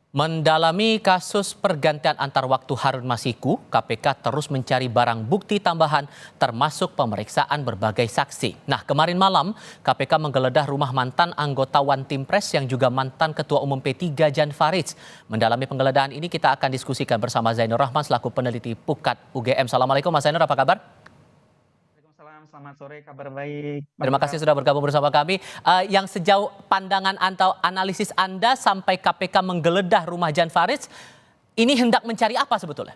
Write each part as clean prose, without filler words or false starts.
Mendalami kasus pergantian antar waktu Harun Masiku, KPK terus mencari barang bukti tambahan termasuk pemeriksaan berbagai saksi. Nah, kemarin malam KPK menggeledah rumah mantan anggota One Team Press yang juga mantan Ketua Umum P3 Jan Faridz. Mendalami penggeledahan ini kita akan diskusikan bersama Zainur Rahman selaku peneliti Pukat UGM. Assalamualaikum Mas Zainur, apa kabar? Waalaikumsalam, selamat sore, kabar baik. Terima kasih sudah bergabung bersama kami. Yang sejauh pandangan atau analisis Anda sampai KPK menggeledah rumah Jan Faridz, ini hendak mencari apa sebetulnya?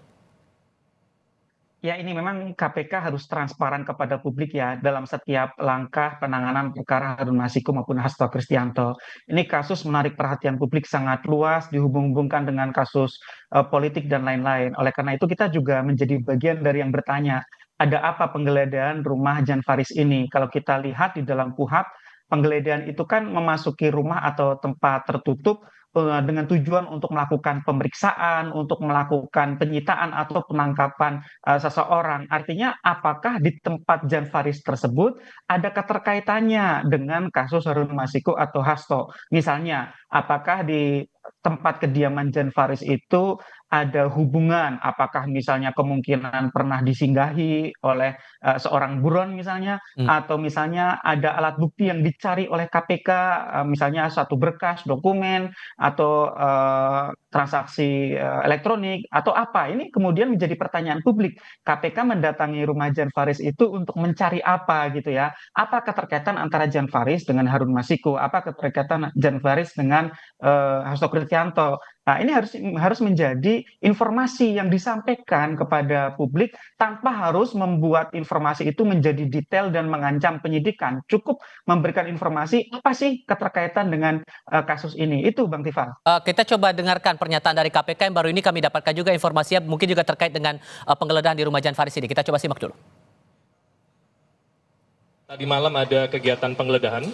Ya, ini memang KPK harus transparan kepada publik ya dalam setiap langkah penanganan perkara Harun Masiku maupun Hasto Kristianto. Ini kasus menarik perhatian publik sangat luas, dihubung-hubungkan dengan kasus politik dan lain-lain. Oleh karena itu kita juga menjadi bagian dari yang bertanya, ada apa penggeledahan rumah Jan Faridz ini? Kalau kita lihat di dalam KUHP, penggeledahan itu kan memasuki rumah atau tempat tertutup dengan tujuan untuk melakukan pemeriksaan, untuk melakukan penyitaan atau penangkapan seseorang. Artinya apakah di tempat Jan Faridz tersebut ada keterkaitannya dengan kasus Harun Masiku atau Hasto? Misalnya, apakah di tempat kediaman Jan Faridz itu ada hubungan, apakah misalnya kemungkinan pernah disinggahi oleh seorang buron misalnya, atau misalnya ada alat bukti yang dicari oleh KPK, misalnya satu berkas, dokumen, atau transaksi elektronik, atau apa. Ini kemudian menjadi pertanyaan publik. KPK mendatangi rumah Jan Faridz itu untuk mencari apa gitu ya. Apa keterkaitan antara Jan Faridz dengan Harun Masiku? Apa keterkaitan Jan Faridz dengan Hasto Kristianto? Nah, ini harus menjadi informasi yang disampaikan kepada publik tanpa harus membuat informasi itu menjadi detail dan mengancam penyidikan. Cukup memberikan informasi apa sih keterkaitan dengan kasus ini. Itu Bang Tifal. Kita coba dengarkan pernyataan dari KPK yang baru ini kami dapatkan juga informasinya mungkin juga terkait dengan penggeledahan di rumah Jan Faridz ini. Kita coba simak dulu. Tadi malam ada kegiatan penggeledahan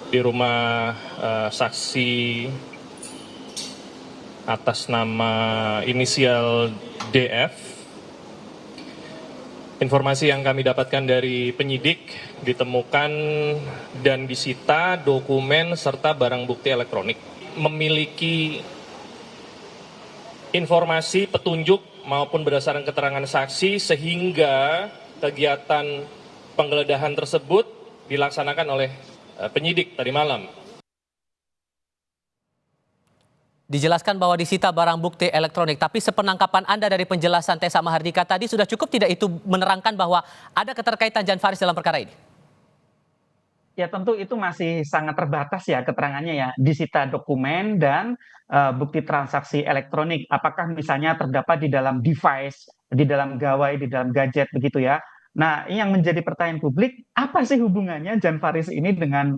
di rumah saksi atas nama inisial DF. Informasi yang kami dapatkan dari penyidik, ditemukan dan disita dokumen serta barang bukti elektronik. Memiliki informasi, petunjuk maupun berdasarkan keterangan saksi sehingga kegiatan penggeledahan tersebut dilaksanakan oleh penyidik tadi malam. Dijelaskan bahwa disita barang bukti elektronik, tapi sepenangkapan Anda dari penjelasan Tessa Mahardika tadi sudah cukup tidak itu menerangkan bahwa ada keterkaitan Jan Faridz dalam perkara ini? Ya tentu itu masih sangat terbatas ya keterangannya ya. Disita dokumen dan bukti transaksi elektronik. Apakah misalnya terdapat di dalam device, di dalam gawai, di dalam gadget begitu ya. Nah, yang menjadi pertanyaan publik, apa sih hubungannya Jan Faridz ini dengan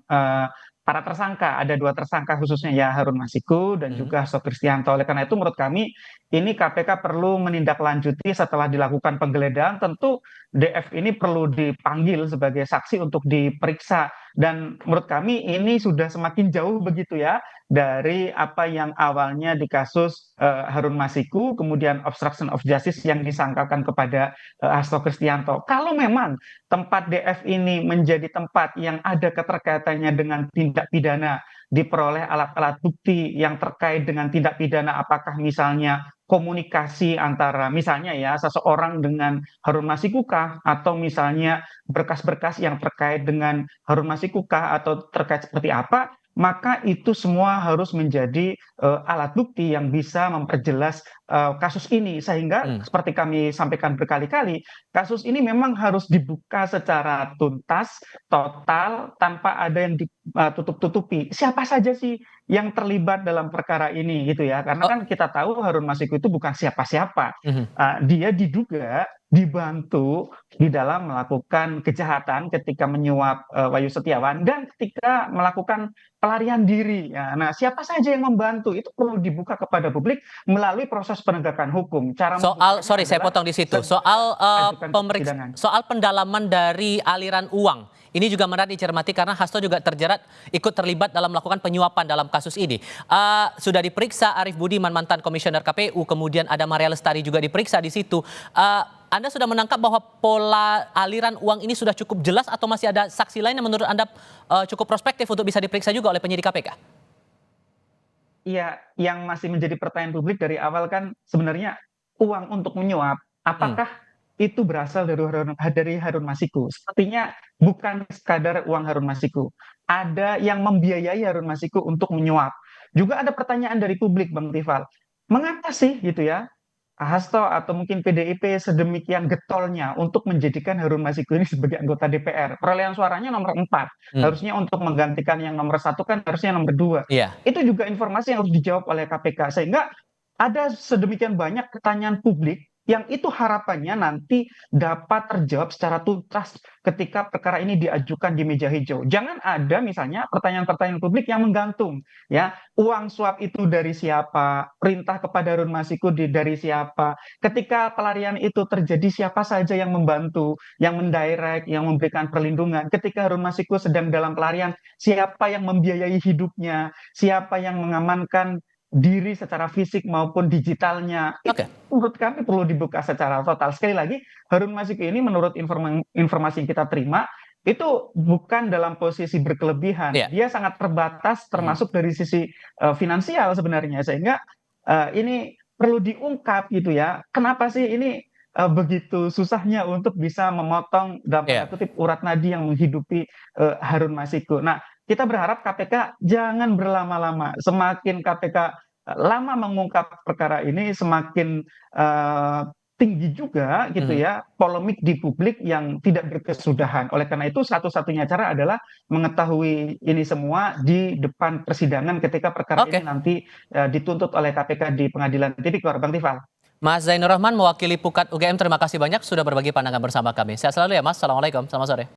para tersangka? Ada dua tersangka khususnya ya Harun Masiku dan juga Hasto Kristianto. Oleh karena itu menurut kami ini KPK perlu menindaklanjuti setelah dilakukan penggeledahan. Tentu DF ini perlu dipanggil sebagai saksi untuk diperiksa. Dan menurut kami ini sudah semakin jauh begitu ya dari apa yang awalnya di kasus Harun Masiku, kemudian obstruction of justice yang disangkakan kepada Hasto Kristianto. Kalau memang tempat DF ini menjadi tempat yang ada keterkaitannya dengan tindak pidana, diperoleh alat-alat bukti yang terkait dengan tindak pidana, apakah misalnya komunikasi antara misalnya ya seseorang dengan Harun Masiku kah, atau misalnya berkas-berkas yang terkait dengan Harun Masiku kah, atau terkait seperti apa, maka itu semua harus menjadi alat bukti yang bisa memperjelas kasus ini. Sehingga seperti kami sampaikan berkali-kali, kasus ini memang harus dibuka secara tuntas, total, tanpa ada yang ditutup-tutupi. Siapa saja sih yang terlibat dalam perkara ini gitu ya? Karena kan kita tahu Harun Masiku itu bukan siapa-siapa. Dia diduga dibantu di dalam melakukan kejahatan ketika menyuap Wahyu Setiawan dan ketika melakukan pelarian diri. Ya, nah, siapa saja yang membantu itu perlu dibuka kepada publik melalui proses penegakan hukum. Saya potong di situ. Soal pendalaman dari aliran uang. Ini juga menarik dicermati karena Hasto juga ikut terlibat dalam melakukan penyuapan dalam kasus ini. Sudah diperiksa Arief Budiman, mantan komisioner KPU, kemudian ada Maria Lestari juga diperiksa di situ. Anda sudah menangkap bahwa pola aliran uang ini sudah cukup jelas atau masih ada saksi lain yang menurut Anda cukup prospektif untuk bisa diperiksa juga oleh penyidik KPK? ya yang masih menjadi pertanyaan publik dari awal kan sebenarnya uang untuk menyuap, apakah itu berasal dari Harun Masiku? Sepertinya bukan sekadar uang Harun Masiku. Ada yang membiayai Harun Masiku untuk menyuap. Juga ada pertanyaan dari publik, Bang Tifal. Mengapa sih gitu ya Hasto atau mungkin PDIP sedemikian getolnya untuk menjadikan Harun Masiku ini sebagai anggota DPR. Perolehan suaranya nomor 4. Harusnya untuk menggantikan yang nomor 1 kan harusnya nomor 2. Iya. Itu juga informasi yang harus dijawab oleh KPK. Sehingga ada sedemikian banyak pertanyaan publik yang itu harapannya nanti dapat terjawab secara tuntas ketika perkara ini diajukan di meja hijau. Jangan ada misalnya pertanyaan-pertanyaan publik yang menggantung, ya. Uang suap itu dari siapa? Perintah kepada Harun Masiku dari siapa? Ketika pelarian itu terjadi, siapa saja yang membantu, yang mendirect, yang memberikan perlindungan? Ketika Harun Masiku sedang dalam pelarian, siapa yang membiayai hidupnya? Siapa yang mengamankan diri secara fisik maupun digitalnya? Oke. Menurut kami perlu dibuka secara total. Sekali lagi, Harun Masiku ini menurut informasi yang kita terima, itu bukan dalam posisi berkelebihan. Iya. Dia sangat terbatas termasuk dari sisi finansial sebenarnya. Sehingga ini perlu diungkap gitu ya. Kenapa sih ini begitu susahnya untuk bisa memotong dalam tanda kutip urat nadi yang menghidupi Harun Masiku. Nah, kita berharap KPK jangan berlama-lama. Semakin KPK lama mengungkap perkara ini, semakin tinggi juga gitu ya polemik di publik yang tidak berkesudahan. Oleh karena itu satu-satunya cara adalah mengetahui ini semua di depan persidangan ketika perkara ini nanti dituntut oleh KPK di Pengadilan Tipikor. Bang Tifal. Mas Zainur Rahman mewakili Pukat UGM, terima kasih banyak sudah berbagi pandangan bersama kami. Sehat selalu ya Mas. Assalamualaikum. Selamat sore.